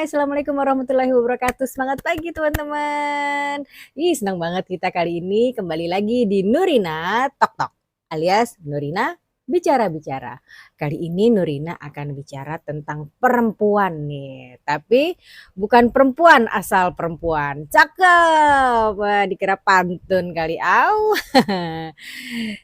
Hai, assalamualaikum warahmatullahi wabarakatuh. Semangat pagi teman-teman. Senang banget kita kali ini kembali lagi di Nurina Tok Tok alias Nurina Bicara-Bicara. Kali ini Nurina akan bicara tentang perempuan nih. Tapi bukan perempuan asal perempuan. Cakep. Wah, dikira pantun kali. Au.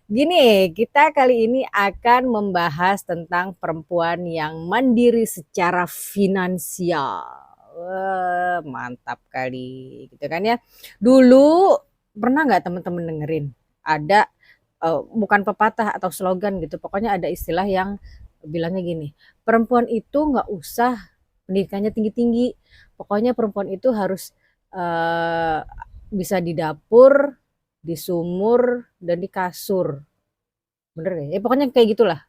Gini, kita kali ini akan membahas tentang perempuan yang mandiri secara finansial. Wah, mantap kali, gitu kan ya. Dulu pernah nggak teman-teman dengerin ada bukan pepatah atau slogan gitu, pokoknya ada istilah yang bilangnya gini, perempuan itu nggak usah pendidikannya tinggi-tinggi, pokoknya perempuan itu harus eh, bisa di dapur, di sumur, dan di kasur. Bener deh, ya pokoknya kayak gitulah.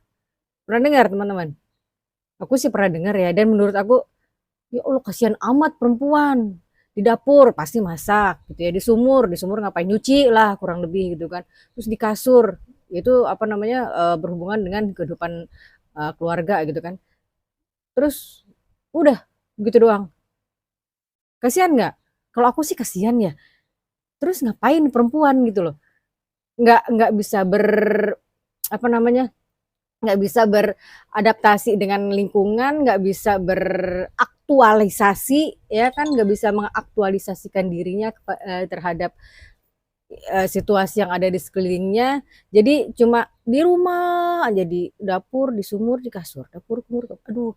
Pernah dengar teman-teman? Aku sih pernah dengar ya, dan menurut aku, ya Allah kasihan amat perempuan. Di dapur pasti masak gitu ya, di sumur ngapain nyuci lah kurang lebih gitu kan. Terus di kasur, itu apa namanya berhubungan dengan kehidupan keluarga gitu kan. Terus udah gitu doang. Kasihan nggak? Kalau aku sih kasihan ya. Terus ngapain perempuan gitu loh? Nggak bisa apa namanya, nggak bisa beradaptasi dengan lingkungan, nggak bisa beraktualisasi, ya kan, nggak bisa mengaktualisasikan dirinya terhadap situasi yang ada di sekelilingnya. Jadi cuma di rumah aja, di dapur, di sumur, di kasur, dapur, sumur, aduh,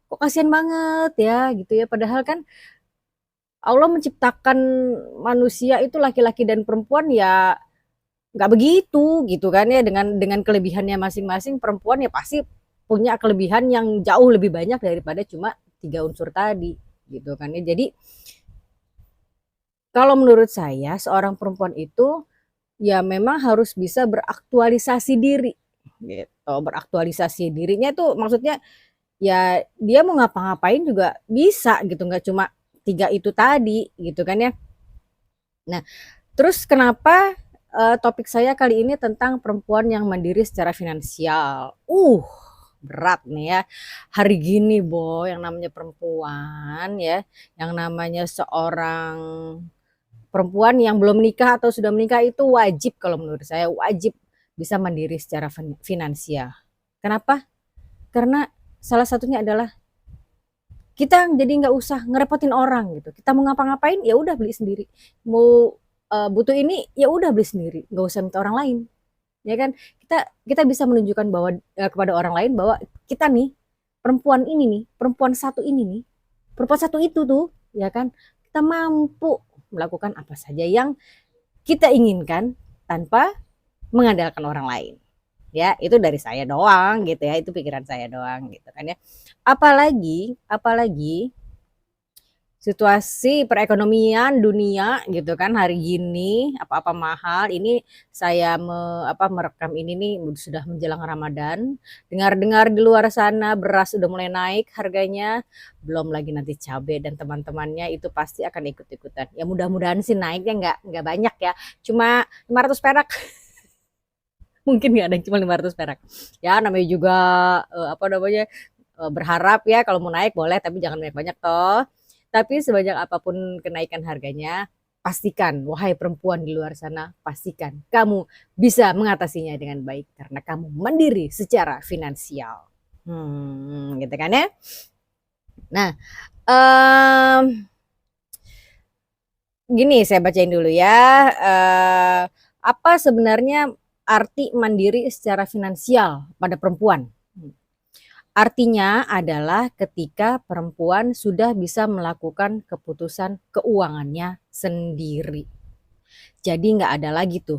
kok kasihan banget ya gitu ya. Padahal kan Allah menciptakan manusia itu laki-laki dan perempuan ya nggak begitu gitu kan ya, dengan kelebihannya masing-masing. Perempuan ya pasti punya kelebihan yang jauh lebih banyak daripada cuma 3 unsur tadi gitu kan ya. Jadi kalau menurut saya seorang perempuan itu ya memang harus bisa beraktualisasi diri gitu. Beraktualisasi dirinya tuh maksudnya ya dia mau ngapa-ngapain juga bisa gitu, nggak cuma 3 itu tadi gitu kan ya. Nah, terus kenapa topik saya kali ini tentang perempuan yang mandiri secara finansial? Berat nih ya. Hari gini, Boy, yang namanya perempuan ya, yang namanya seorang perempuan yang belum menikah atau sudah menikah itu wajib, kalau menurut saya wajib bisa mandiri secara finansial. Kenapa? Karena salah satunya adalah kita jadi nggak usah ngerepotin orang gitu. Kita mau ngapa-ngapain ya udah beli sendiri. Mau butuh ini ya udah beli sendiri, nggak usah minta orang lain. Ya kan? Kita kita bisa menunjukkan bahwa kepada orang lain bahwa kita nih perempuan ini nih, perempuan satu ini nih, perempuan satu itu tuh, ya kan? Kita mampu melakukan apa saja yang kita inginkan tanpa mengandalkan orang lain. Ya, itu dari saya doang gitu ya, itu pikiran saya doang gitu kan ya. Apalagi situasi perekonomian dunia gitu kan hari gini, apa-apa mahal. Ini saya merekam ini nih sudah menjelang Ramadan. Dengar-dengar di luar sana beras udah mulai naik harganya, belum lagi nanti cabai dan teman-temannya itu pasti akan ikut-ikutan. Ya mudah-mudahan sih naiknya nggak banyak ya, cuma 500 perak. Mungkin nggak ada yang cuma 500 perak. Ya namanya juga apa namanya, berharap ya kalau mau naik boleh, tapi jangan banyak-banyak toh. Tapi sebanyak apapun kenaikan harganya, pastikan, wahai perempuan di luar sana, pastikan kamu bisa mengatasinya dengan baik karena kamu mandiri secara finansial. Gitu kan ya. Nah, gini saya bacain dulu ya. Apa sebenarnya arti mandiri secara finansial pada perempuan? Artinya adalah ketika perempuan sudah bisa melakukan keputusan keuangannya sendiri. Jadi nggak ada lagi tuh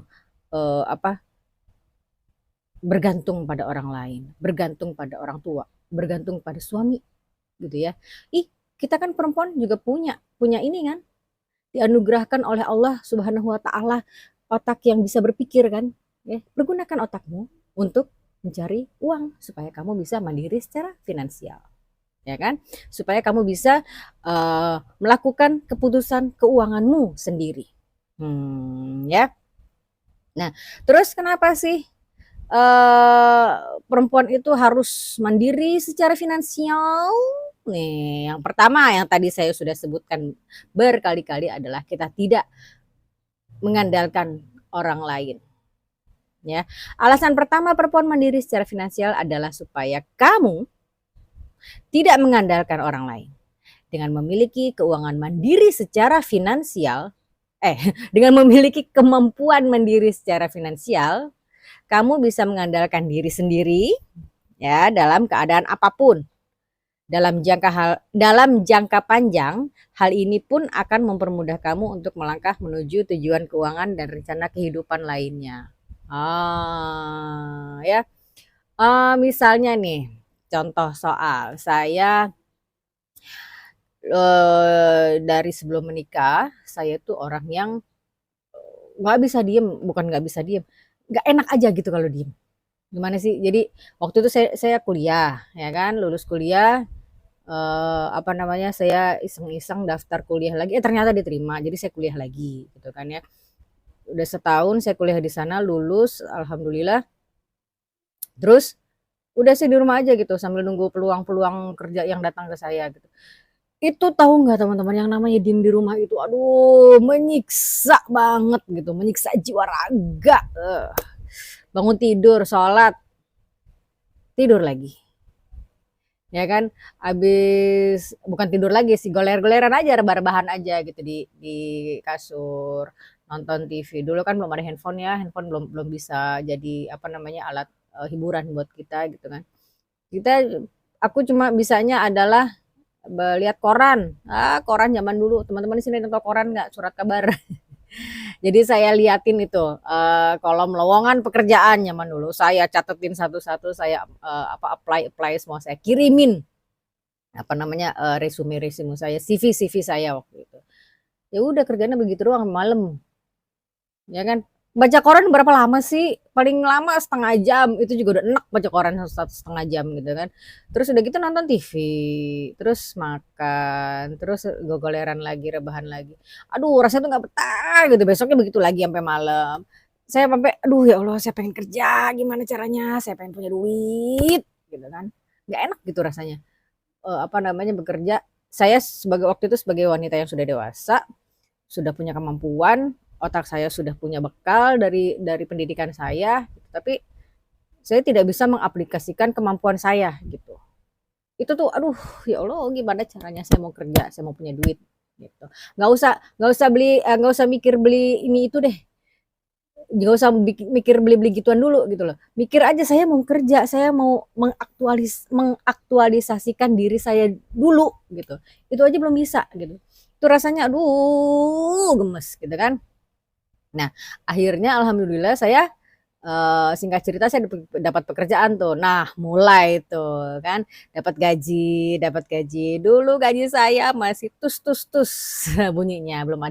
bergantung pada orang lain, bergantung pada orang tua, bergantung pada suami gitu ya. Kita kan perempuan juga punya ini kan, dianugerahkan oleh Allah Subhanahu wa taala otak yang bisa berpikir kan. Ya, pergunakan otakmu untuk mencari uang supaya kamu bisa mandiri secara finansial. Ya kan? Supaya kamu bisa melakukan keputusan keuanganmu sendiri. Ya. Nah, terus kenapa sih perempuan itu harus mandiri secara finansial? nih, yang pertama yang tadi saya sudah sebutkan berkali-kali adalah kita tidak mengandalkan orang lain. Ya, alasan pertama perempuan mandiri secara finansial adalah supaya kamu tidak mengandalkan orang lain. Dengan memiliki keuangan mandiri secara finansial, dengan memiliki kemampuan mandiri secara finansial, kamu bisa mengandalkan diri sendiri ya dalam keadaan apapun. Dalam jangka panjang, hal ini pun akan mempermudah kamu untuk melangkah menuju tujuan keuangan dan rencana kehidupan lainnya. Ya. Misalnya nih, contoh soal saya dari sebelum menikah, saya tuh orang yang nggak bisa diem, bukan nggak bisa diem, nggak enak aja gitu kalau diem. Gimana sih? Jadi waktu itu saya kuliah, ya kan, lulus kuliah, apa namanya, saya iseng-iseng daftar kuliah lagi, ternyata diterima, jadi saya kuliah lagi, gitu kan ya. Udah setahun saya kuliah di sana, lulus, alhamdulillah. Terus udah saya di rumah aja gitu sambil nunggu peluang-peluang kerja yang datang ke saya gitu. Itu tahu nggak teman-teman yang namanya diem di rumah itu, aduh menyiksa banget gitu, menyiksa jiwa raga. Bangun tidur, sholat, tidur lagi. Ya kan, habis bukan tidur lagi sih, goler-goleran aja, rebah-rebahan aja gitu di kasur, nonton TV. Dulu kan belum ada handphone ya, handphone belum belum bisa jadi apa namanya alat hiburan buat kita gitu kan. Aku cuma bisanya adalah lihat koran. Koran zaman dulu. Teman-teman di sini nonton koran nggak? Surat kabar. Jadi saya liatin itu kolom lowongan pekerjaan zaman dulu. Saya catetin satu-satu, saya apply semua, saya kirimin apa namanya resume saya, CV saya waktu itu. Ya udah kerjanya begitu doang malam. Ya kan? Baca koran berapa lama sih? Paling lama setengah jam. Itu juga udah enak baca koran satu setengah jam gitu kan. Terus udah gitu nonton TV, terus makan, terus gogoleran lagi, rebahan lagi. Aduh, rasanya tuh nggak betah gitu. Besoknya begitu lagi sampai malam. Saya sampai, aduh ya Allah, saya pengen kerja, gimana caranya? Saya pengen punya duit, gitu kan? Nggak enak gitu rasanya. Apa namanya bekerja. Saya waktu itu sebagai wanita yang sudah dewasa, sudah punya kemampuan, otak saya sudah punya bekal dari pendidikan saya, tapi saya tidak bisa mengaplikasikan kemampuan saya gitu. Itu tuh aduh ya Allah gimana caranya saya mau kerja, saya mau punya duit gitu. Nggak usah mikir beli ini itu deh. Nggak usah mikir beli-beli gituan dulu gitu loh. Mikir aja saya mau kerja, saya mau mengaktualisasikan diri saya dulu gitu. Itu aja belum bisa gitu. Itu rasanya aduh gemes gitu kan. Nah, akhirnya alhamdulillah saya singkat cerita saya dapat pekerjaan tuh. Nah, mulai tuh kan dapat gaji. Dulu gaji saya masih tus tus tus bunyinya, belum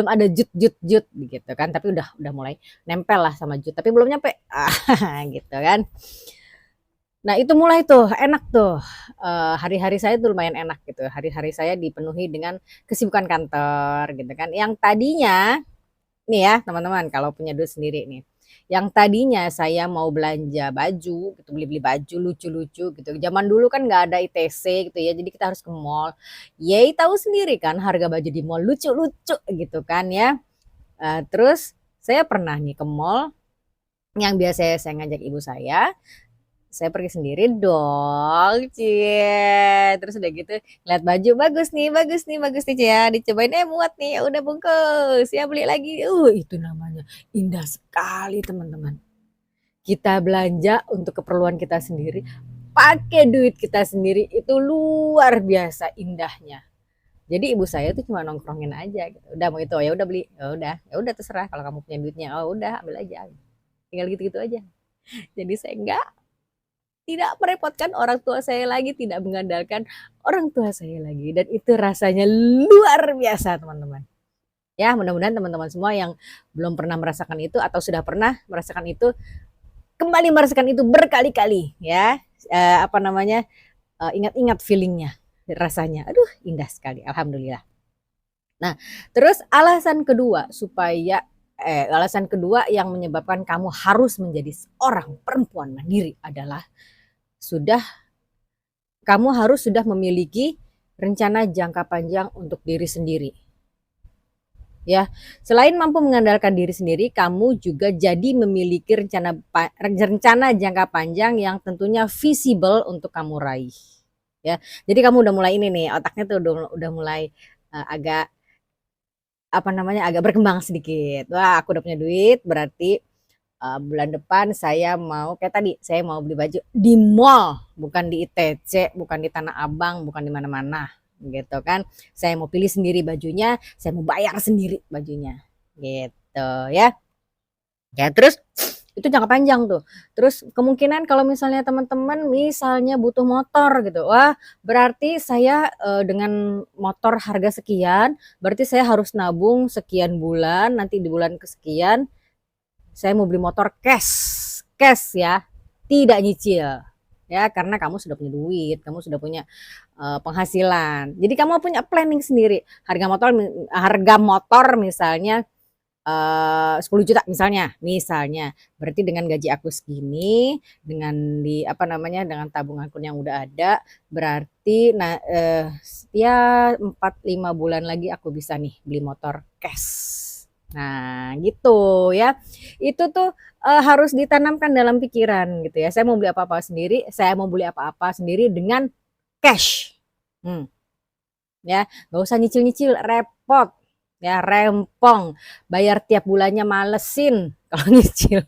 ada jut jut jut gitu kan, tapi udah mulai nempel lah sama jut, tapi belum nyampe. Gitu kan. Nah, itu mulai tuh enak tuh. Hari-hari saya tuh lumayan enak gitu. Hari-hari saya dipenuhi dengan kesibukan kantor gitu kan. Yang tadinya nih ya teman-teman kalau punya duit sendiri nih. Yang tadinya saya mau belanja baju gitu, beli-beli baju lucu-lucu gitu. Zaman dulu kan nggak ada ITC gitu ya, jadi kita harus ke mall. Yeay tahu sendiri kan harga baju di mall lucu-lucu gitu kan ya. Terus saya pernah nih ke mall yang biasa saya ngajak ibu saya pergi sendiri dong, cie. Terus udah gitu lihat baju bagus nih cie. Dicobain muat nih, ya udah bungkus, ya beli lagi. Itu namanya indah sekali teman-teman. Kita belanja untuk keperluan kita sendiri, pakai duit kita sendiri itu luar biasa indahnya. Jadi ibu saya tuh cuma nongkrongin aja gitu. Udah mau itu ya udah beli, ya udah terserah kalau kamu punya duitnya. Oh udah ambil aja. Tinggal gitu-gitu aja. Jadi saya enggak tidak merepotkan orang tua saya lagi, tidak mengandalkan orang tua saya lagi. Dan itu rasanya luar biasa teman-teman. Ya mudah-mudahan teman-teman semua yang belum pernah merasakan itu atau sudah pernah merasakan itu, kembali merasakan itu berkali-kali ya. Apa namanya, ingat-ingat feelingnya, rasanya. Aduh indah sekali, alhamdulillah. Nah terus alasan kedua yang menyebabkan kamu harus menjadi seorang perempuan mandiri adalah sudah kamu harus sudah memiliki rencana jangka panjang untuk diri sendiri. Ya, selain mampu mengandalkan diri sendiri, kamu juga jadi memiliki rencana jangka panjang yang tentunya visible untuk kamu raih. Ya, jadi kamu udah mulai ini nih, otaknya tuh udah mulai agak apa namanya, agak berkembang sedikit. Wah, aku udah punya duit, berarti bulan depan saya mau kayak tadi, saya mau beli baju di mall, bukan di ITC, bukan di Tanah Abang, bukan di mana-mana, gitu kan. Saya mau pilih sendiri bajunya, saya mau bayar sendiri bajunya, gitu ya. Ya terus itu jangka panjang tuh. Terus kemungkinan kalau misalnya teman-teman misalnya butuh motor gitu, wah berarti saya dengan motor harga sekian, berarti saya harus nabung sekian bulan, nanti di bulan kesekian saya mau beli motor cash ya, tidak nyicil ya, karena kamu sudah punya duit, kamu sudah punya penghasilan. Jadi kamu punya planning sendiri. Harga motor misalnya 10 juta misalnya, berarti dengan gaji aku segini, dengan dengan tabunganku yang udah ada, berarti ya 4-5 bulan lagi aku bisa nih beli motor cash. Nah, gitu ya. Itu tuh harus ditanamkan dalam pikiran gitu ya. Saya mau beli apa-apa sendiri dengan cash. Ya, nggak usah nyicil-nyicil, repot. Ya, rempong. Bayar tiap bulannya malesin kalau nyicil.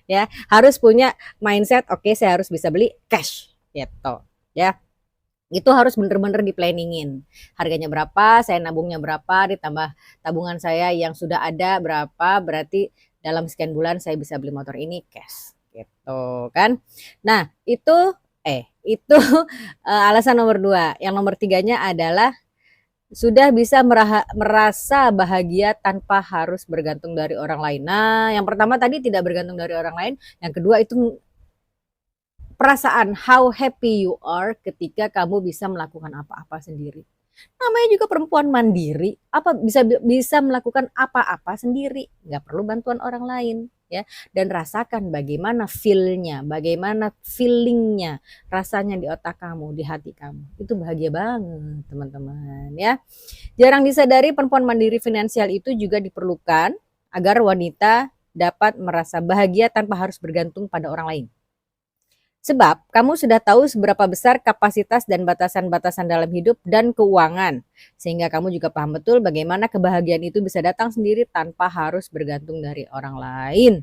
Ya, harus punya mindset, oke, saya harus bisa beli cash gitu. Ya. Itu harus bener-bener di-planningin. Harganya berapa, saya nabungnya berapa, ditambah tabungan saya yang sudah ada berapa, berarti dalam sekian bulan saya bisa beli motor ini cash. Gitu kan. Nah, itu alasan nomor 2. Yang nomor 3-nya adalah sudah bisa merasa bahagia tanpa harus bergantung dari orang lain. Nah, yang pertama tadi tidak bergantung dari orang lain, yang kedua itu perasaan how happy you are ketika kamu bisa melakukan apa-apa sendiri. Namanya juga perempuan mandiri, bisa melakukan apa-apa sendiri, nggak perlu bantuan orang lain ya. Dan rasakan bagaimana feel-nya, bagaimana feeling-nya, rasanya di otak kamu, di hati kamu. Itu bahagia banget, teman-teman ya. Jarang disadari perempuan mandiri finansial itu juga diperlukan agar wanita dapat merasa bahagia tanpa harus bergantung pada orang lain. Sebab kamu sudah tahu seberapa besar kapasitas dan batasan-batasan dalam hidup dan keuangan. Sehingga kamu juga paham betul bagaimana kebahagiaan itu bisa datang sendiri tanpa harus bergantung dari orang lain.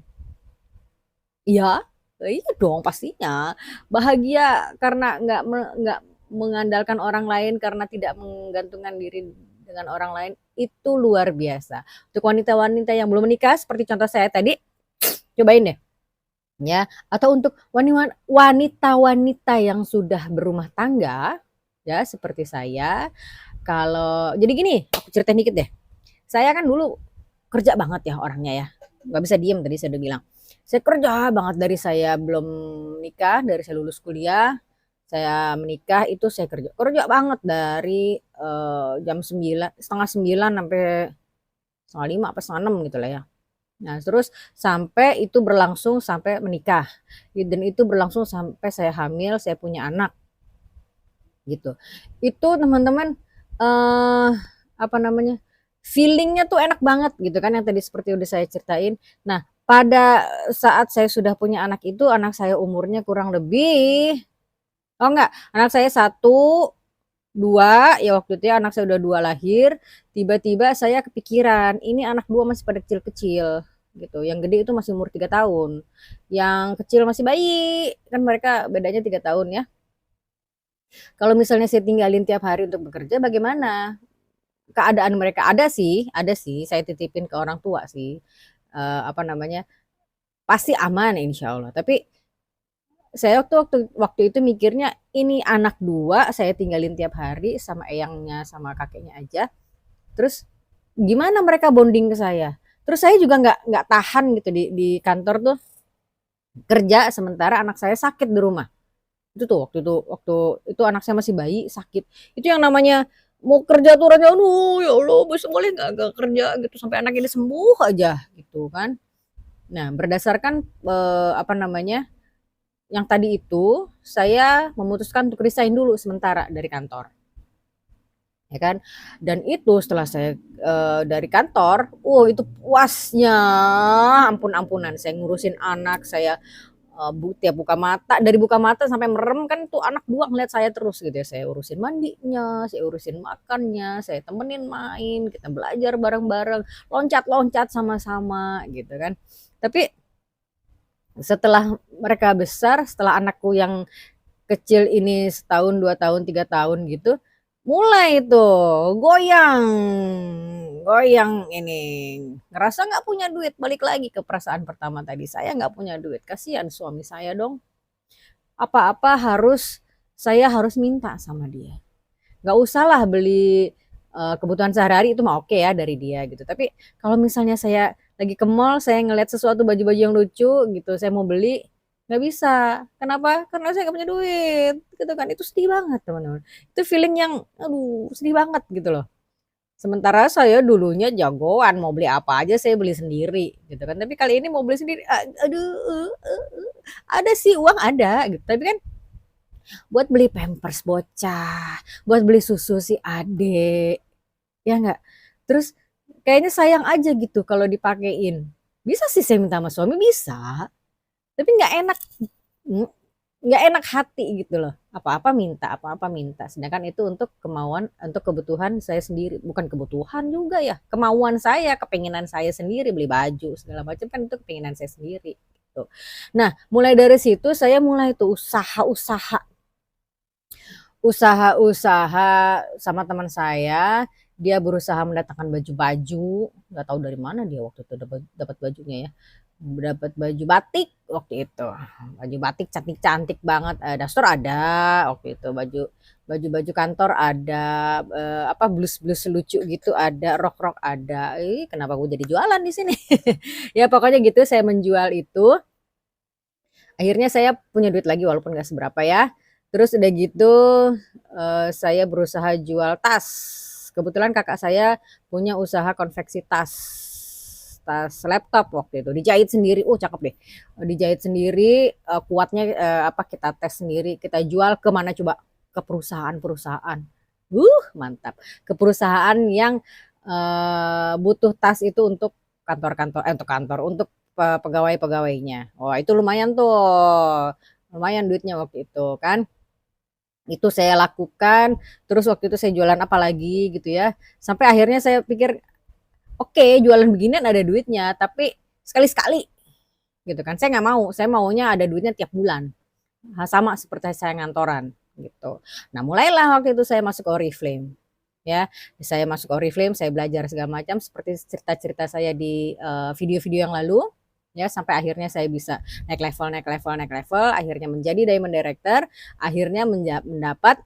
Iya, iya dong pastinya. Bahagia karena nggak mengandalkan orang lain, karena tidak menggantungkan diri dengan orang lain, itu luar biasa. Untuk wanita-wanita yang belum menikah seperti contoh saya tadi, cobain deh. Ya, atau untuk wanita-wanita yang sudah berumah tangga, ya seperti saya, jadi gini, aku ceritain dikit deh. Saya kan dulu kerja banget ya orangnya ya, nggak bisa diem tadi saya udah bilang. Saya kerja banget dari saya belum nikah, dari saya lulus kuliah, saya menikah itu saya kerja banget dari jam 9, setengah 9 sampai setengah 5 apa setengah 6 gitu lah ya. Nah, terus sampai itu berlangsung sampai menikah. Dan itu berlangsung sampai saya hamil, saya punya anak. Gitu. Itu teman-teman feelingnya tuh enak banget gitu kan yang tadi seperti udah saya ceritain. Nah, pada saat saya sudah punya anak itu, anak saya umurnya kurang lebih anak saya 1, 2, ya waktu itu ya anak saya udah 2 lahir, tiba-tiba saya kepikiran, ini anak 2 masih pada kecil-kecil gitu. Yang gede itu masih umur 3 tahun. Yang kecil masih bayi, kan mereka bedanya 3 tahun ya. Kalau misalnya saya tinggalin tiap hari untuk bekerja bagaimana? Keadaan mereka ada sih, saya titipin ke orang tua sih. Pasti aman insya Allah. Tapi saya waktu itu mikirnya ini anak 2 saya tinggalin tiap hari sama eyangnya sama kakeknya aja. Terus gimana mereka bonding ke saya? Terus saya juga nggak tahan gitu di kantor tuh kerja sementara anak saya sakit di rumah. Itu tuh waktu itu anak saya masih bayi sakit. Itu yang namanya mau kerja tuh rasanya aduh ya Allah besok boleh nggak kerja gitu sampai anak ini sembuh aja gitu kan. Nah, berdasarkan yang tadi itu saya memutuskan untuk resign dulu sementara dari kantor. Ya kan? Dan itu setelah saya dari kantor, itu puasnya ampun-ampunan. Saya ngurusin anak, saya tiap buka mata, dari buka mata sampai merem kan tuh anak dua ngeliat saya terus gitu ya. Saya urusin mandinya, saya urusin makannya, saya temenin main, kita belajar bareng-bareng, loncat-loncat sama-sama gitu kan. Tapi setelah mereka besar, setelah anakku yang kecil ini setahun, 2 tahun, 3 tahun gitu, mulai tuh goyang, goyang ini. Ngerasa nggak punya duit, balik lagi ke perasaan pertama tadi. Saya nggak punya duit, kasihan suami saya dong. Apa-apa saya harus minta sama dia. Nggak usah lah beli kebutuhan sehari-hari itu mah oke ya dari dia gitu. Tapi kalau misalnya saya lagi ke mall, saya ngeliat sesuatu baju-baju yang lucu gitu, saya mau beli, nggak bisa. Kenapa? Karena saya nggak punya duit, gitu kan. Itu sedih banget teman-teman. Itu feeling yang, aduh sedih banget gitu loh. Sementara saya dulunya jagoan, mau beli apa aja saya beli sendiri gitu kan. Tapi kali ini mau beli sendiri, aduh, ada sih uang ada gitu. Tapi kan buat beli pampers bocah, buat beli susu si adek, ya nggak? Terus kayaknya sayang aja gitu kalau dipakein. Bisa sih saya minta sama suami, bisa. Tapi mm, nggak enak hati gitu loh. Apa-apa minta. Sedangkan itu untuk kemauan, untuk kebutuhan saya sendiri. Bukan kebutuhan juga ya, kemauan saya, kepinginan saya sendiri, beli baju segala macam kan itu kepinginan saya sendiri. Gitu. Nah, mulai dari situ saya mulai tuh usaha-usaha sama teman saya. Dia berusaha mendatangkan baju-baju, nggak tahu dari mana dia waktu itu dapat bajunya ya, dapat baju batik waktu itu, baju batik cantik-cantik banget. Dastor ada waktu itu, baju-baju kantor ada, apa blus-blus lucu gitu ada, rok-rok ada. Kenapa gue jadi jualan di sini? Ya pokoknya gitu, saya menjual itu. Akhirnya saya punya duit lagi walaupun nggak seberapa ya. Terus udah gitu saya berusaha jual tas. Kebetulan kakak saya punya usaha konveksi tas, tas laptop waktu itu. Dijahit sendiri, cakep deh. Dijahit sendiri, kuatnya apa kita tes sendiri, kita jual ke mana coba? Ke perusahaan-perusahaan. Mantap. Ke perusahaan yang butuh tas itu untuk kantor-kantor, untuk pegawai-pegawainya. Wah, itu lumayan tuh. Lumayan duitnya waktu itu kan. Itu saya lakukan, terus waktu itu saya jualan apa lagi gitu ya. Sampai akhirnya saya pikir, oke, jualan beginian ada duitnya, tapi sekali-sekali gitu kan. Saya nggak mau, saya maunya ada duitnya tiap bulan. Sama seperti saya ngantoran gitu. Nah, mulailah waktu itu saya masuk Oriflame. Ya, saya masuk Oriflame, saya belajar segala macam seperti cerita-cerita saya di video-video yang lalu. Ya, sampai akhirnya saya bisa naik level, akhirnya menjadi Diamond Director, akhirnya mendapat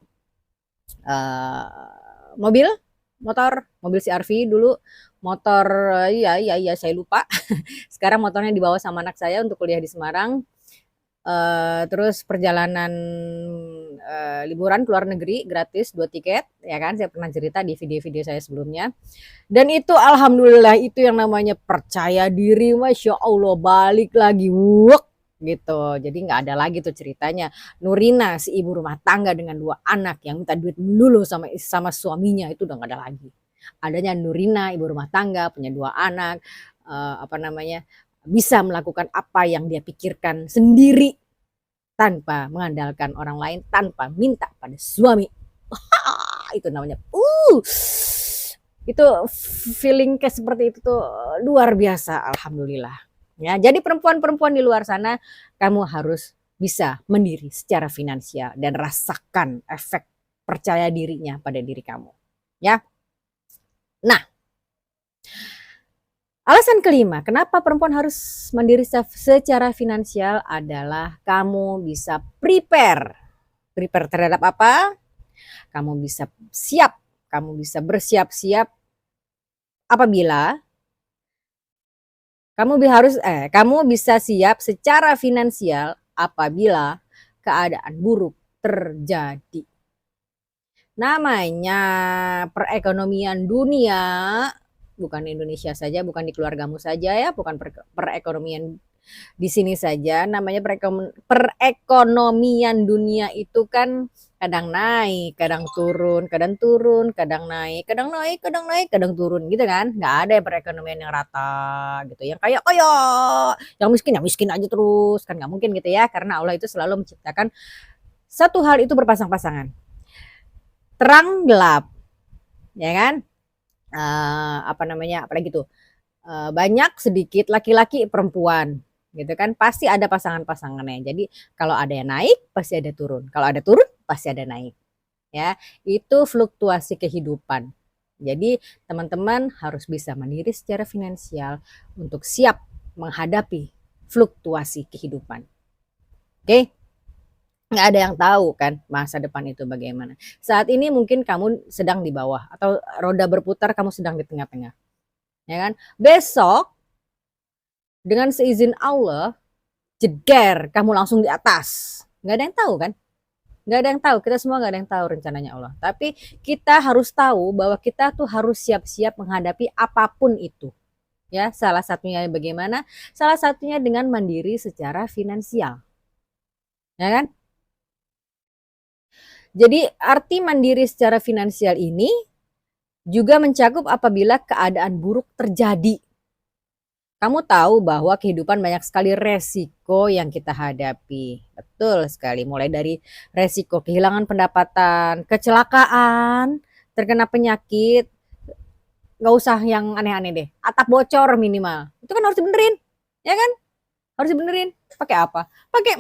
mobil, mobil CR-V dulu, motor, iya saya lupa. Sekarang motornya dibawa sama anak saya untuk kuliah di Semarang. Terus perjalanan liburan ke luar negeri gratis 2 tiket, ya kan, saya pernah cerita di video-video saya sebelumnya. Dan itu alhamdulillah, itu yang namanya percaya diri, masya Allah, balik lagi gitu. Jadi nggak ada lagi tuh ceritanya Nurina si ibu rumah tangga dengan 2 anak yang minta duit dulu sama suaminya, itu udah nggak ada lagi. Adanya Nurina ibu rumah tangga punya 2 anak, apa namanya, bisa melakukan apa yang dia pikirkan sendiri tanpa mengandalkan orang lain, tanpa minta pada suami. Itu namanya itu feeling kayak seperti itu tuh luar biasa, alhamdulillah. Ya, jadi perempuan-perempuan di luar sana, kamu harus bisa mandiri secara finansial dan rasakan efek percaya dirinya pada diri kamu. Ya. Nah, alasan kelima, kenapa perempuan harus mandiri secara finansial adalah kamu bisa prepare. Prepare terhadap apa? Kamu bisa siap, kamu bisa bersiap-siap apabila kamu bisa siap secara finansial apabila keadaan buruk terjadi. Namanya perekonomian dunia, bukan Indonesia saja, bukan di keluargamu saja ya, bukan perekonomian Di sini saja namanya perekonomian dunia itu kan kadang naik, kadang turun, kadang turun, kadang naik, kadang naik, kadang naik, kadang turun gitu kan. Nggak ada perekonomian yang rata gitu. Yang kaya kaya, yang miskin aja terus kan nggak mungkin gitu ya. Karena Allah itu selalu menciptakan satu hal itu berpasang-pasangan. Terang gelap, ya kan? Apa namanya? Apalagi tuh banyak sedikit laki-laki perempuan gitu kan pasti ada pasangan-pasangannya. Jadi kalau ada yang naik pasti ada turun. Kalau ada turun pasti ada naik. Ya, itu fluktuasi kehidupan. Jadi teman-teman harus bisa mandiri secara finansial untuk siap menghadapi fluktuasi kehidupan. Oke? Nggak ada yang tahu kan masa depan itu bagaimana. Saat ini mungkin kamu sedang di bawah atau roda berputar kamu sedang di tengah-tengah. Ya kan? Besok dengan seizin Allah, jeder, kamu langsung di atas. Nggak ada yang tahu kan? Nggak ada yang tahu, kita semua nggak ada yang tahu rencananya Allah. Tapi kita harus tahu bahwa kita tuh harus siap-siap menghadapi apapun itu. Ya, salah satunya bagaimana? Salah satunya dengan mandiri secara finansial. Ya kan? Jadi arti mandiri secara finansial ini juga mencakup apabila keadaan buruk terjadi. Kamu tahu bahwa kehidupan banyak sekali resiko yang kita hadapi. Betul sekali, mulai dari resiko kehilangan pendapatan, kecelakaan, terkena penyakit, nggak usah yang aneh-aneh deh. Atap bocor minimal, itu kan harus dibenerin, ya kan? Harus dibenerin. Pakai apa? Pakai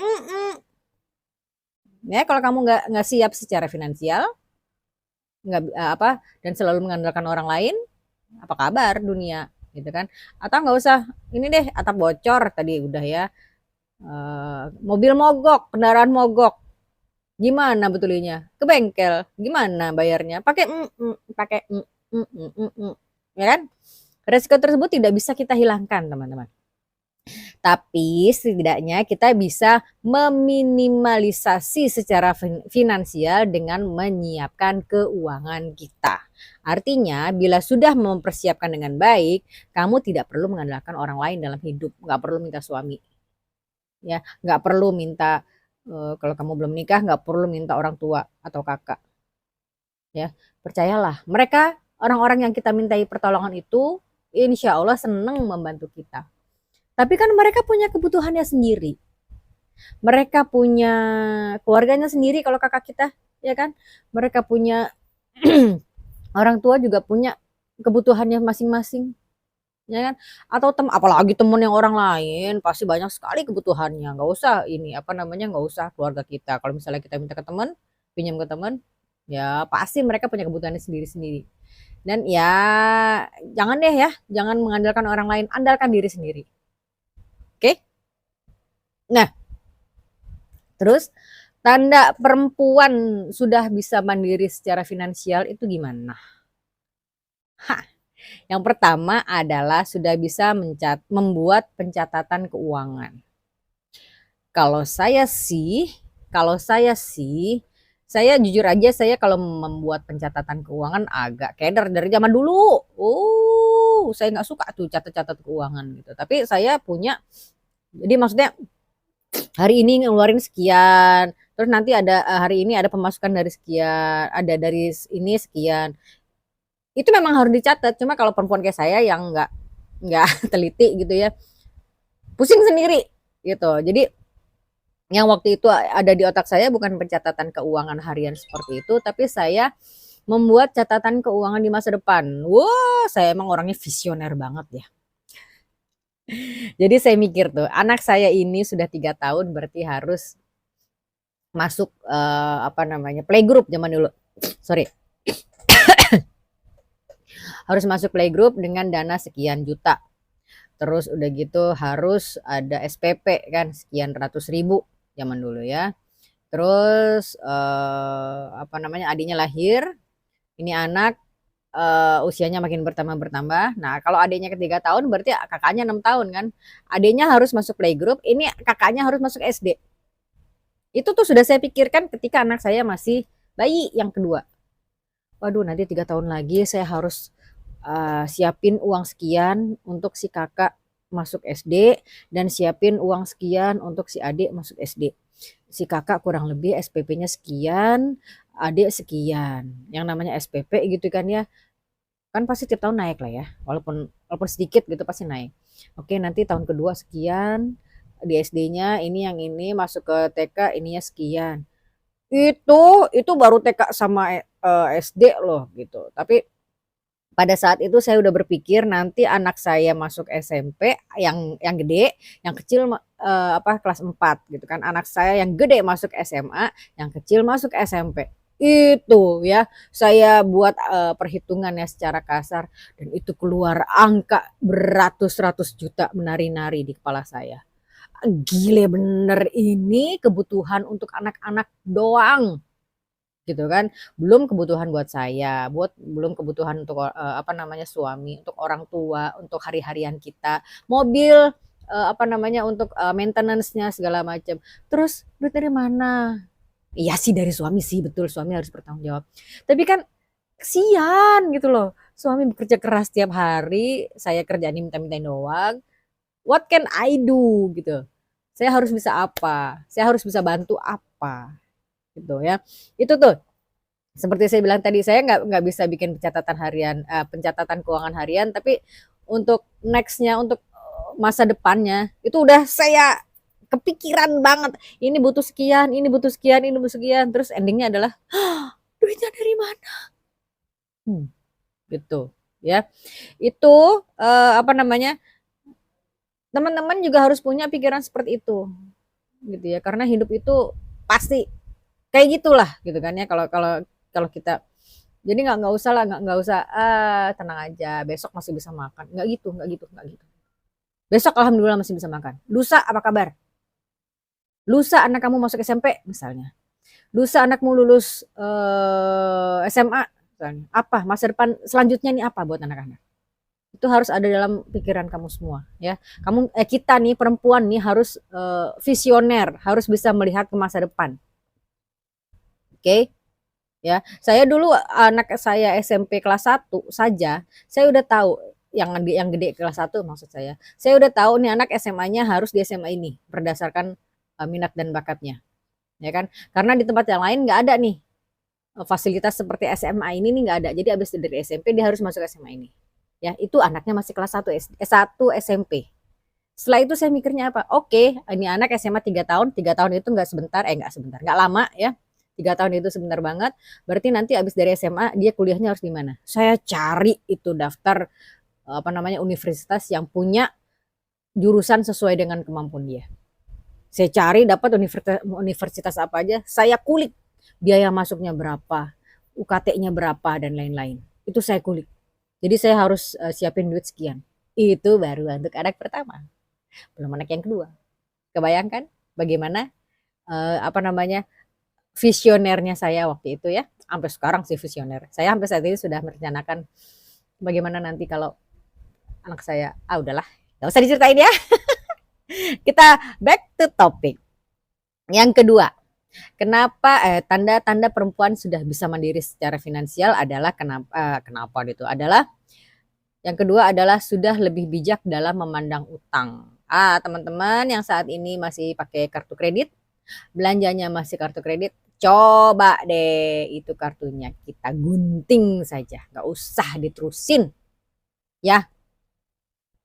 ya kalau kamu nggak siap secara finansial, nggak apa dan selalu mengandalkan orang lain, apa kabar dunia? Gitu kan? Atau nggak usah ini deh atap bocor tadi udah ya. Mobil mogok, kendaraan mogok, gimana betulinya? Ke bengkel, gimana bayarnya? Pakai ya kan? Resiko tersebut tidak bisa kita hilangkan, teman-teman. Tapi setidaknya kita bisa meminimalisasi secara finansial dengan menyiapkan keuangan kita. Artinya, bila sudah mempersiapkan dengan baik, kamu tidak perlu mengandalkan orang lain dalam hidup. Nggak perlu minta suami, ya, nggak perlu minta kalau kamu belum nikah nggak perlu minta orang tua atau kakak, ya. Percayalah, mereka orang-orang yang kita mintai pertolongan itu insya Allah senang membantu kita. Tapi kan mereka punya kebutuhannya sendiri. Mereka punya keluarganya sendiri kalau kakak kita, ya kan? Mereka punya orang tua juga punya kebutuhannya masing-masing, ya kan? Atau apalagi temen yang orang lain pasti banyak sekali kebutuhannya. Nggak usah ini apa namanya nggak usah keluarga kita. Kalau misalnya kita minta ke teman, pinjam ke teman, ya pasti mereka punya kebutuhannya sendiri-sendiri. Dan ya jangan deh ya, jangan mengandalkan orang lain, andalkan diri sendiri. Oke? Nah, terus tanda perempuan sudah bisa mandiri secara finansial itu gimana? Hah, yang pertama adalah sudah bisa membuat pencatatan keuangan. Kalau saya sih, saya jujur aja saya kalau membuat pencatatan keuangan agak keder dari zaman dulu. Saya nggak suka tuh catat-catat keuangan gitu. Tapi saya punya, jadi maksudnya hari ini ngeluarin sekian, terus nanti ada hari ini ada pemasukan dari sekian, ada dari ini sekian. Itu memang harus dicatat. Cuma kalau perempuan kayak saya yang nggak teliti gitu ya, pusing sendiri gitu. Jadi yang waktu itu ada di otak saya bukan pencatatan keuangan harian seperti itu, tapi saya membuat catatan keuangan di masa depan. Wah, saya emang orangnya visioner banget ya. Jadi saya mikir tuh, anak saya ini sudah 3 tahun berarti harus masuk apa namanya playgroup zaman dulu. Sorry. Harus masuk playgroup dengan dana sekian juta. Terus udah gitu harus ada SPP kan sekian ratus ribu zaman dulu ya. Terus apa namanya adiknya lahir. Ini anak usianya makin bertambah. Nah, kalau adiknya ke 3 tahun berarti kakaknya 6 tahun kan. Adiknya harus masuk playgroup, ini kakaknya harus masuk SD. Itu tuh sudah saya pikirkan ketika anak saya masih bayi yang kedua. Waduh, nanti 3 tahun lagi saya harus siapin uang sekian untuk si kakak masuk SD dan siapin uang sekian untuk si adik masuk SD. Si kakak kurang lebih SPP-nya sekian, adik sekian. Yang namanya SPP gitu kan ya, kan pasti tiap tahun naik lah ya, walaupun walaupun sedikit gitu pasti naik. Oke, nanti tahun kedua sekian, di SD-nya ini yang ini, masuk ke TK ininya sekian. Itu baru TK sama SD loh gitu. Tapi pada saat itu saya udah berpikir nanti anak saya masuk SMP yang gede, yang kecil kelas 4 gitu kan. Anak saya yang gede masuk SMA, yang kecil masuk SMP. Itu ya, saya buat perhitungannya secara kasar dan itu keluar angka beratus-ratus juta menari-nari di kepala saya. Gile bener ini kebutuhan untuk anak-anak doang gitu kan, belum kebutuhan buat saya, belum kebutuhan untuk suami, untuk orang tua, untuk hari-harian kita, mobil, untuk maintenance-nya segala macam. Terus duit dari mana? Iya sih dari suami sih, betul suami harus bertanggung jawab. Tapi kan kesian gitu loh. Suami bekerja keras tiap hari, saya kerjaan minta-mintain doang. What can I do gitu? Saya harus bisa apa? Saya harus bisa bantu apa? Gitu ya. Itu tuh seperti saya bilang tadi, saya nggak bisa bikin pencatatan harian, pencatatan keuangan harian, tapi untuk nextnya, untuk masa depannya itu udah saya kepikiran banget. Ini butuh sekian, ini butuh sekian, ini butuh sekian. Terus endingnya adalah duitnya dari mana? Gitu ya. Itu teman-teman juga harus punya pikiran seperti itu, gitu ya. Karena hidup itu pasti kayak gitulah, gitu kan ya. Kalau kita jadi nggak usah lah, nggak usah tenang aja besok masih bisa makan, nggak gitu. Besok alhamdulillah masih bisa makan, lusa apa kabar, lusa anak kamu masuk SMP misalnya, lusa anakmu lulus SMA misalnya, apa masa depan selanjutnya nih apa buat anak-anak. Itu harus ada dalam pikiran kamu semua ya. Kita nih perempuan nih harus visioner, harus bisa melihat ke masa depan. Oke? Ya, saya dulu anak saya SMP kelas 1 saja, saya udah tahu yang gede kelas 1 maksud saya. Saya udah tahu nih anak SMA-nya harus di SMA ini berdasarkan minat dan bakatnya. Ya kan? Karena di tempat yang lain nggak ada nih fasilitas seperti SMA ini nih nggak ada. Jadi habis dari SMP dia harus masuk SMA ini. Ya, itu anaknya masih kelas 1 SMP. Setelah itu saya mikirnya apa? Oke, ini anak SMA 3 tahun, 3 tahun itu nggak lama ya. 3 tahun itu sebentar banget, berarti nanti abis dari SMA dia kuliahnya harus di mana? Saya cari itu daftar universitas yang punya jurusan sesuai dengan kemampuan dia. Saya cari dapat universitas apa aja, saya kulik biaya masuknya berapa, UKT-nya berapa dan lain-lain. Itu saya kulik. Jadi saya harus siapin duit sekian. Itu baru untuk anak pertama. Belum anak yang kedua. Kebayangkan bagaimana visionernya saya waktu itu ya. Sampai sekarang sih visioner. Saya sampai saat ini sudah merencanakan bagaimana nanti kalau anak saya, udahlah, gak usah diceritain ya. Kita back to topic. Yang kedua, kenapa tanda-tanda perempuan sudah bisa mandiri secara finansial adalah kenapa gitu? Yang kedua adalah sudah lebih bijak dalam memandang utang. Teman-teman yang saat ini masih pakai kartu kredit, belanjanya masih kartu kredit, coba deh itu kartunya kita gunting saja, nggak usah diterusin ya,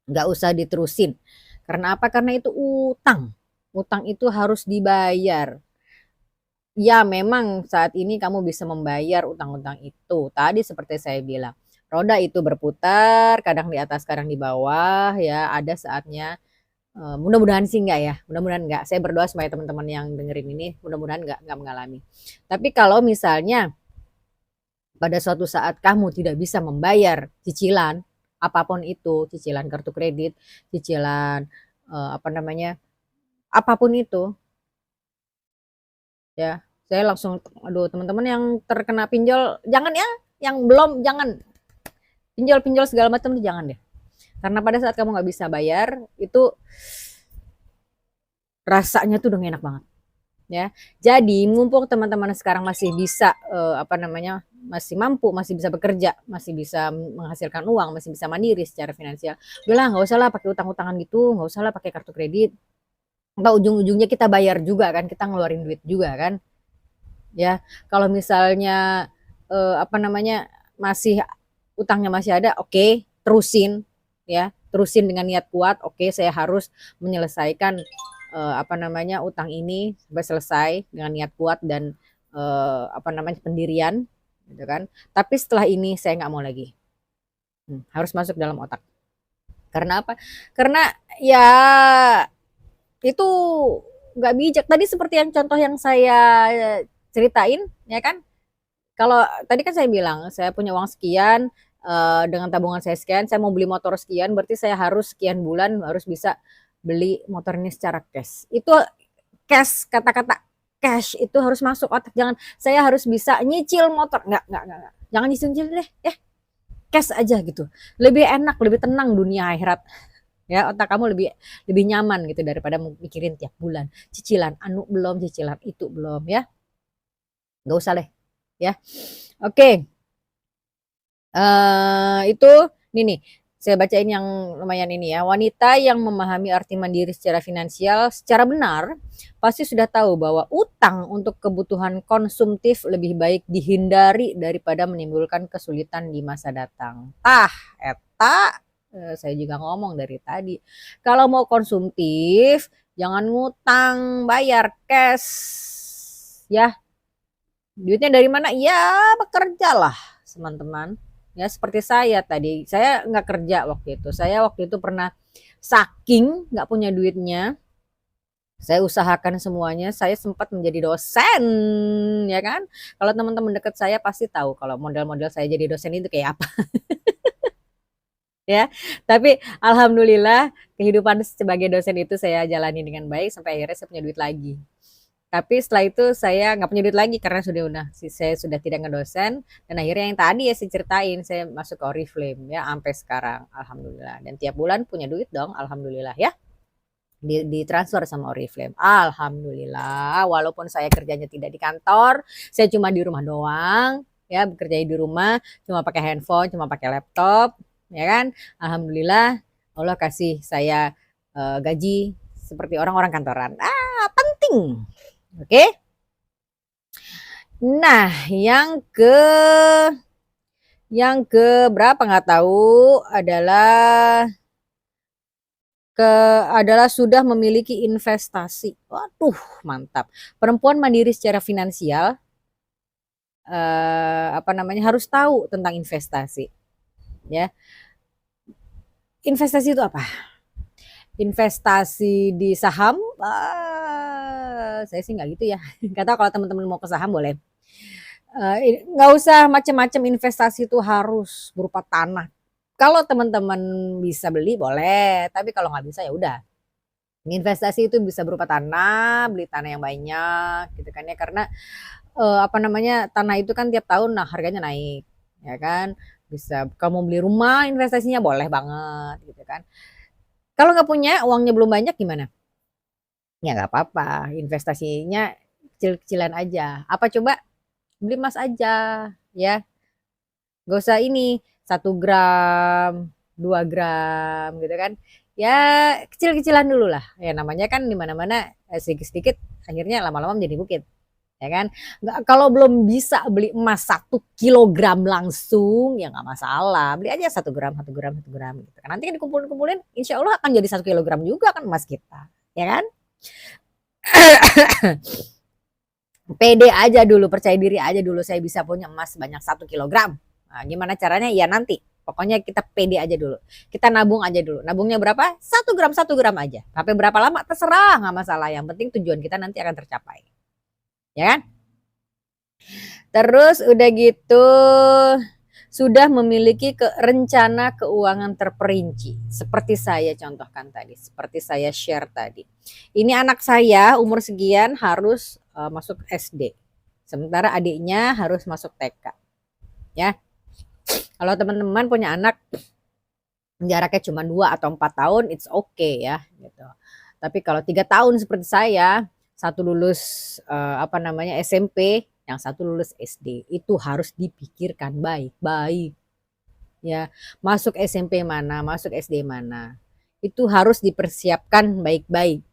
nggak usah diterusin. Karena apa? Karena itu utang itu harus dibayar. Ya memang saat ini kamu bisa membayar utang-utang itu, tadi seperti saya bilang, roda itu berputar, kadang di atas kadang di bawah ya, ada saatnya mudah-mudahan sih enggak ya, mudah-mudahan enggak. Saya berdoa supaya teman-teman yang dengerin ini mudah-mudahan enggak mengalami. Tapi kalau misalnya pada suatu saat kamu tidak bisa membayar cicilan apapun itu, cicilan kartu kredit, cicilan apapun itu, ya saya langsung, aduh teman-teman yang terkena pinjol jangan ya, yang belum jangan, pinjol-pinjol segala macam tuh jangan deh. Karena pada saat kamu nggak bisa bayar itu rasanya tuh udah gak enak banget ya. Jadi mumpung teman-teman sekarang masih bisa masih mampu, masih bisa bekerja, masih bisa menghasilkan uang, masih bisa mandiri secara finansial. Udahlah, nggak usah lah pakai utang-utangan gitu, nggak usah lah pakai kartu kredit. Atau ujung-ujungnya kita bayar juga kan, kita ngeluarin duit juga kan. Ya, kalau misalnya masih utangnya masih ada, oke, terusin ya, terusin dengan niat kuat. Oke, saya harus menyelesaikan utang ini sampai selesai dengan niat kuat dan pendirian gitu kan. Tapi setelah ini saya nggak mau lagi. Harus masuk dalam otak. Karena apa? Karena ya itu nggak bijak. Tadi seperti yang contoh yang saya ceritain, ya kan? Kalau tadi kan saya bilang, saya punya uang sekian, dengan tabungan saya sekian, saya mau beli motor sekian, berarti saya harus sekian bulan harus bisa beli motor ini secara cash. Itu cash, kata-kata cash itu harus masuk otak. Jangan saya harus bisa nyicil motor. Enggak. Jangan nyicil deh. Cash aja gitu. Lebih enak, lebih tenang dunia akhirat. Ya, otak kamu lebih lebih nyaman gitu daripada mikirin tiap bulan. Cicilan anu belum, cicilan itu belum ya. Enggak usah deh, ya. Oke. Itu nih saya bacain yang lumayan ini ya. Wanita yang memahami arti mandiri secara finansial secara benar pasti sudah tahu bahwa utang untuk kebutuhan konsumtif lebih baik dihindari daripada menimbulkan kesulitan di masa datang. Eta saya juga ngomong dari tadi. Kalau mau konsumtif, jangan ngutang, bayar cash. Ya, duitnya dari mana? Ya, bekerja lah, teman-teman. Ya, seperti saya tadi. Saya nggak kerja waktu itu. Saya waktu itu pernah saking nggak punya duitnya, saya usahakan semuanya. Saya sempat menjadi dosen, ya kan? Kalau teman-teman dekat saya pasti tahu kalau model-model saya jadi dosen itu kayak apa. Ya, tapi alhamdulillah kehidupan sebagai dosen itu saya jalani dengan baik sampai akhirnya saya punya duit lagi. Tapi setelah itu saya nggak punya duit lagi karena saya sudah tidak ngedosen dan akhirnya yang tadi ya saya ceritain saya masuk ke Oriflame ya sampai sekarang alhamdulillah dan tiap bulan punya duit dong alhamdulillah ya ditransfer sama Oriflame alhamdulillah walaupun saya kerjanya tidak di kantor saya cuma di rumah doang ya bekerja di rumah cuma pakai handphone cuma pakai laptop ya kan alhamdulillah Allah kasih saya gaji seperti orang-orang kantoran penting. Oke. Nah, yang ke berapa nggak tahu adalah sudah memiliki investasi. Waduh, mantap. Perempuan mandiri secara finansial harus tahu tentang investasi. Ya. Investasi itu apa? Investasi di saham? Saya sih nggak gitu ya. Nggak tahu kalau teman-teman mau ke saham boleh. Nggak usah macam-macam investasi itu harus berupa tanah. Kalau teman-teman bisa beli boleh, tapi kalau nggak bisa ya udah. Investasi itu bisa berupa tanah, beli tanah yang banyak gitu kan ya karena tanah itu kan tiap tahun nah harganya naik ya kan. Bisa kamu beli rumah investasinya boleh banget gitu kan. Kalau nggak punya uangnya belum banyak gimana? Ya nggak apa-apa, investasinya kecil-kecilan aja. Apa coba? Beli emas aja ya gak usah ini 1 gram 2 gram gitu kan ya kecil-kecilan dulu lah ya namanya kan dimana-mana sedikit-sedikit akhirnya lama-lama menjadi bukit ya kan nggak kalau belum bisa beli emas 1 kilogram langsung ya nggak masalah beli aja 1 gram 1 gram 1 gram gitu kan nanti kan dikumpulin insya Allah akan jadi 1 kilogram juga kan emas kita ya kan pede aja dulu, percaya diri aja dulu saya bisa punya emas sebanyak 1 kilogram. Nah, gimana caranya? Ya nanti. Pokoknya kita pede aja dulu. Kita nabung aja dulu. Nabungnya berapa? 1 gram aja. Sampai berapa lama? Terserah, nggak masalah. Yang penting tujuan kita nanti akan tercapai. Ya kan? Terus udah gitu sudah memiliki rencana keuangan terperinci. Seperti saya contohkan tadi, seperti saya share tadi. Ini anak saya umur sekian harus masuk SD. Sementara adiknya harus masuk TK. Ya. Kalau teman-teman punya anak jaraknya cuma 2 atau 4 tahun, it's okay ya gitu. Tapi kalau 3 tahun seperti saya, satu lulus SMP, yang satu lulus SD. Itu harus dipikirkan baik-baik. Ya, masuk SMP mana, masuk SD mana. Itu harus dipersiapkan baik-baik.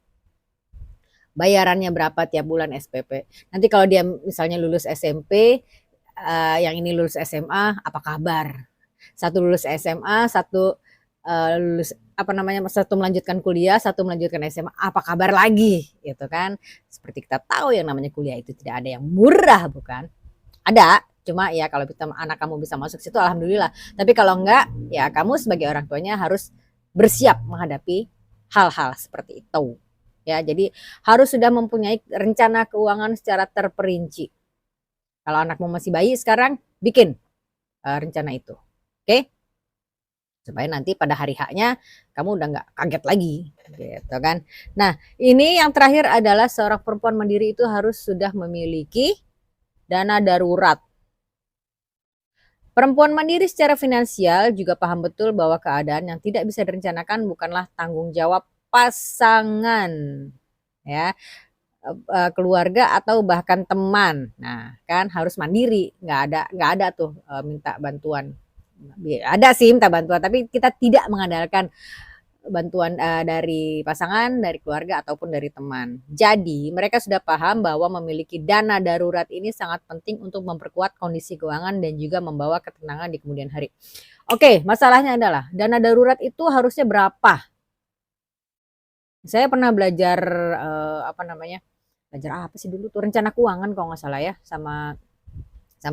Bayarannya berapa tiap bulan SPP. Nanti kalau dia misalnya lulus SMP, yang ini lulus SMA, apa kabar? Satu lulus SMA, satu lulus satu melanjutkan kuliah, satu melanjutkan SMA, apa kabar lagi, gitu kan? Seperti kita tahu yang namanya kuliah itu tidak ada yang murah, bukan? Ada, cuma ya kalau anak kamu bisa masuk situ, alhamdulillah. Tapi kalau enggak, ya kamu sebagai orang tuanya harus bersiap menghadapi hal-hal seperti itu. Ya, jadi harus sudah mempunyai rencana keuangan secara terperinci. Kalau anakmu masih bayi sekarang, bikin rencana itu. Oke? Supaya nanti pada hari haknya kamu udah nggak kaget lagi, gitu kan. Nah, ini yang terakhir adalah seorang perempuan mandiri itu harus sudah memiliki dana darurat. Perempuan mandiri secara finansial juga paham betul bahwa keadaan yang tidak bisa direncanakan bukanlah tanggung jawab pasangan, ya, keluarga atau bahkan teman. Nah, kan harus mandiri, nggak ada tuh minta bantuan. Ada sih minta bantuan, tapi kita tidak mengandalkan bantuan dari pasangan, dari keluarga ataupun dari teman. Jadi mereka sudah paham bahwa memiliki dana darurat ini sangat penting untuk memperkuat kondisi keuangan dan juga membawa ketenangan di kemudian hari. Oke, masalahnya adalah dana darurat itu harusnya berapa? Saya pernah belajar belajar apa sih dulu tuh, rencana keuangan kalau nggak salah ya, sama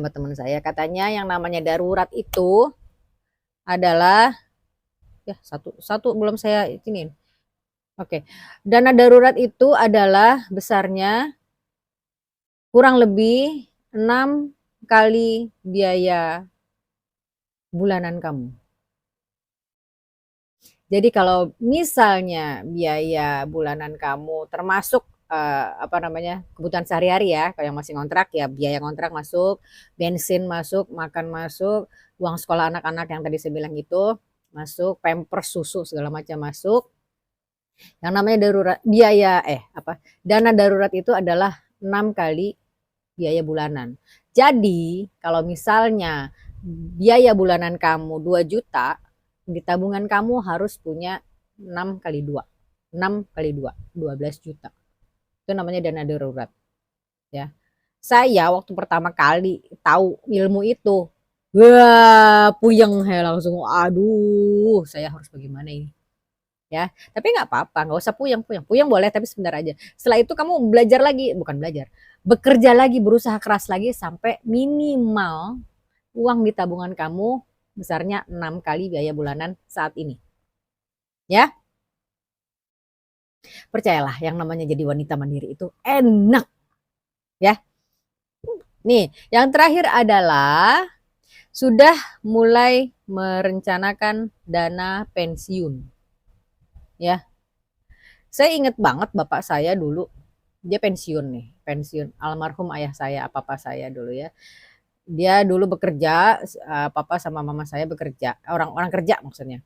teman saya. Katanya yang namanya darurat itu adalah ya satu belum saya izinin. Oke. Dana darurat itu adalah besarnya kurang lebih 6 kali biaya bulanan kamu. Jadi kalau misalnya biaya bulanan kamu termasuk kebutuhan sehari-hari ya, kalau yang masih ngontrak ya biaya ngontrak masuk, bensin masuk, makan masuk, uang sekolah anak-anak yang tadi saya bilang itu masuk, pampers, susu segala macam masuk. Yang namanya dana darurat itu adalah 6 kali biaya bulanan. Jadi kalau misalnya biaya bulanan kamu 2 juta, di tabungan kamu harus punya 6 kali 2. 6 kali 2, 12 juta. Itu namanya dana darurat. Ya. Saya waktu pertama kali tahu ilmu itu, wah, puyeng saya langsung, aduh, saya harus bagaimana ini? Ya, tapi nggak apa-apa, nggak usah puyeng, boleh tapi sebentar aja. Setelah itu kamu belajar lagi, bukan belajar, bekerja lagi, berusaha keras lagi sampai minimal uang di tabungan kamu besarnya 6 kali biaya bulanan saat ini. Ya, percayalah yang namanya jadi wanita mandiri itu enak. Ya, nih yang terakhir adalah sudah mulai merencanakan dana pensiun. Ya, saya ingat banget bapak saya dulu, dia pensiun almarhum ayah saya, papa saya dulu ya. Dia dulu bekerja, papa sama mama saya bekerja, orang-orang kerja maksudnya.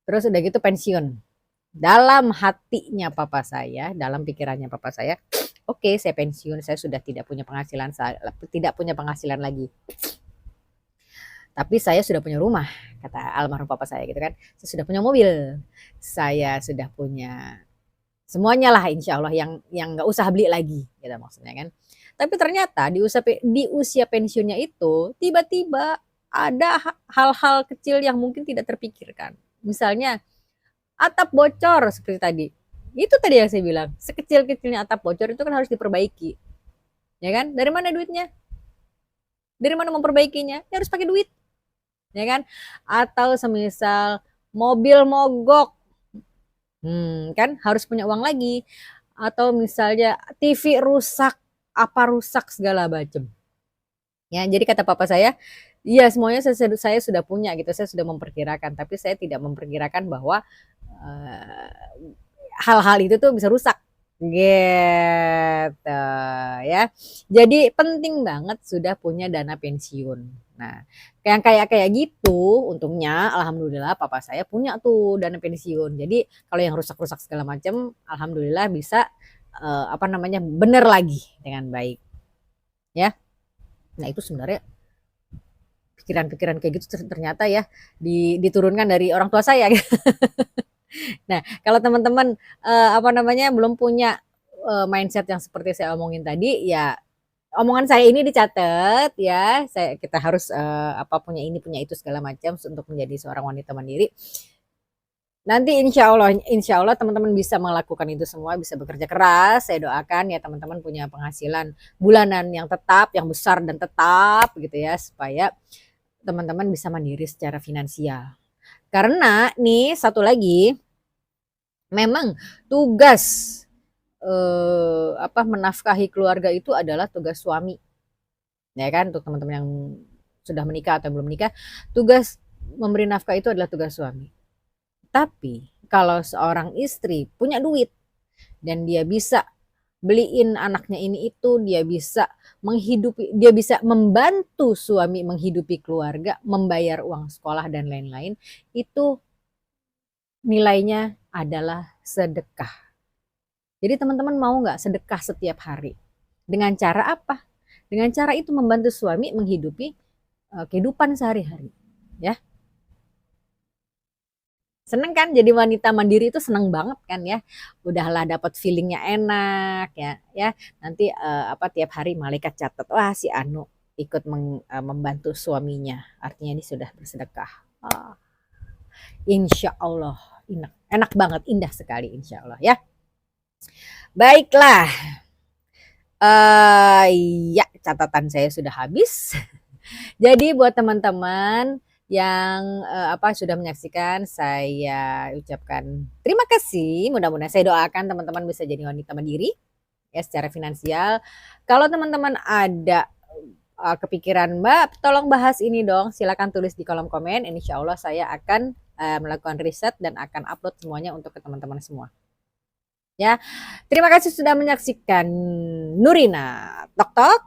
Terus udah gitu pensiun. Dalam hatinya papa saya, dalam pikirannya papa saya, oke, saya pensiun, saya sudah tidak punya penghasilan lagi. Tapi saya sudah punya rumah, kata almarhum papa saya gitu kan. Saya sudah punya mobil, saya sudah punya semuanya lah, insya Allah yang nggak usah beli lagi, gitu maksudnya kan. Tapi ternyata di usia pensiunnya itu tiba-tiba ada hal-hal kecil yang mungkin tidak terpikirkan. Misalnya atap bocor seperti tadi. Itu tadi yang saya bilang, sekecil-kecilnya atap bocor itu kan harus diperbaiki. Ya kan? Dari mana duitnya? Dari mana memperbaikinya? Ya harus pakai duit. Ya kan? Atau semisal mobil mogok. Kan harus punya uang lagi. Atau misalnya TV rusak, apa rusak segala macam. Ya, jadi kata papa saya, iya semuanya saya sudah punya gitu, saya sudah memperkirakan, tapi saya tidak memperkirakan bahwa hal-hal itu tuh bisa rusak gitu ya. Jadi penting banget sudah punya dana pensiun. Nah, yang kayak gitu untungnya alhamdulillah papa saya punya tuh dana pensiun. Jadi kalau yang rusak-rusak segala macam alhamdulillah bisa benar lagi dengan baik, ya. Nah itu sebenarnya pikiran-pikiran kayak gitu ternyata ya diturunkan dari orang tua saya. Nah, kalau teman-teman belum punya mindset yang seperti saya omongin tadi, ya omongan saya ini dicatat ya. Kita harus punya ini, punya itu segala macam untuk menjadi seorang wanita mandiri. Nanti insya Allah teman-teman bisa melakukan itu semua, bisa bekerja keras. Saya doakan ya teman-teman punya penghasilan bulanan yang tetap, yang besar dan tetap gitu ya, supaya teman-teman bisa mandiri secara finansial. Karena nih satu lagi, memang tugas menafkahi keluarga itu adalah tugas suami, ya kan? Untuk teman-teman yang sudah menikah atau belum menikah, tugas memberi nafkah itu adalah tugas suami. Tapi kalau seorang istri punya duit dan dia bisa beliin anaknya ini itu, dia bisa membantu suami menghidupi keluarga, membayar uang sekolah dan lain-lain, itu nilainya adalah sedekah. Jadi teman-teman mau nggak sedekah setiap hari? Dengan cara apa? Dengan cara itu membantu suami menghidupi kehidupan sehari-hari, ya. Seneng kan jadi wanita mandiri itu, seneng banget kan ya. Udahlah dapat feelingnya enak ya. Nanti tiap hari malaikat catat, wah si Anu ikut membantu suaminya. Artinya ini sudah bersedekah. Insya Allah enak banget, indah sekali insya Allah ya. Baiklah. Ya catatan saya sudah habis. Jadi buat teman-teman yang sudah menyaksikan, saya ucapkan terima kasih. Mudah-mudahan saya doakan teman-teman bisa jadi wanita mandiri ya secara finansial. Kalau teman-teman ada kepikiran, Mbak, tolong bahas ini dong, silakan tulis di kolom komen. Insya Allah saya akan melakukan riset dan akan upload semuanya untuk ke teman-teman semua. Ya, terima kasih sudah menyaksikan Nurina Tok Tok.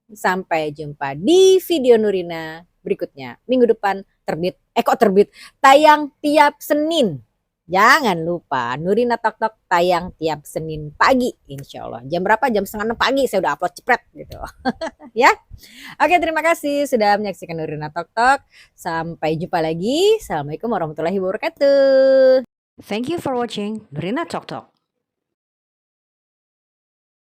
Sampai jumpa di video Nurina berikutnya. Minggu depan tayang tiap Senin. Jangan lupa Nurina Tok Tok tayang tiap Senin pagi insya Allah. Jam berapa? Jam 5:30 pagi saya udah upload cepet gitu. Ya. Oke, terima kasih sudah menyaksikan Nurina Tok Tok. Sampai jumpa lagi. Assalamualaikum warahmatullahi wabarakatuh. Thank you for watching Nurina Tok Tok.